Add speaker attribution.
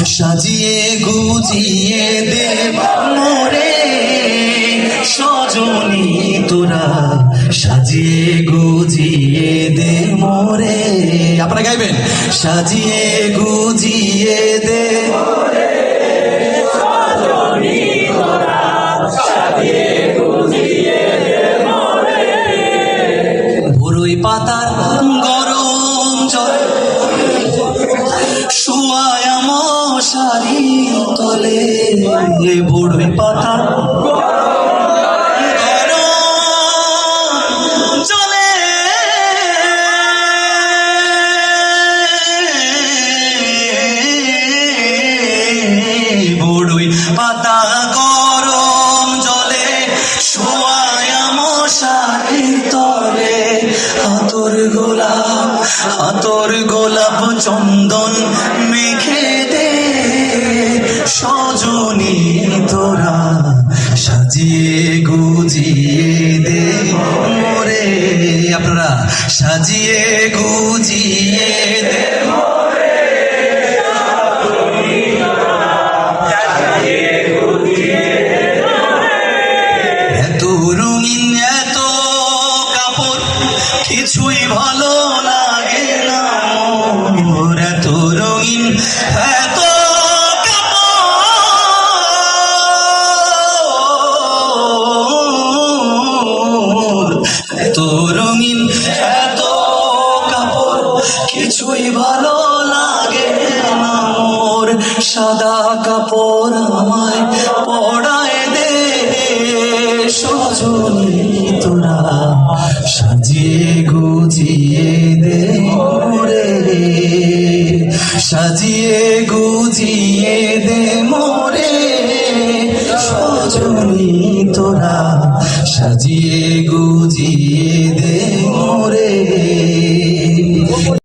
Speaker 1: সাজিয়ে গুজিয়ে দে মোরে সজনী তোরা, সাজিয়ে গুজিয়ে দে মোরে। আপনারা গাইবেন, সাজিয়ে গুজিয়ে দে মোরে সজনী তোরা, সাজিয়ে গুজিয়ে দে মোরে। বড়ই পাতার গরম জল শুয়ায় মশারি তলে, বড়ই পাতা পাতা গরম জলে শোয়ায় মশারির তলে। হাতর গোলাপ চন্দন মেখে দে সজনী তোরা, সাজিয়ে গুজিয়ে দে মোরে। আপনারা সাজিয়ে গুজিয়ে দে মোরে। এত রঙিন এত কাপড় কিছুই ভালো লাগে না মোর, এত রঙিন এত কাপড়, এত রঙিন এত কাপড় কিছুই ভালো লাগে না মোর। সাদা কাপড় আমায় পরায় দে সজনী তোরা, সাজিয়ে গুজিয়ে দে মোরে, সাজিয়ে গুজিয়ে দে মোরে সজনী তোরা, সাজিয়ে গুজিয়ে দে মোরে।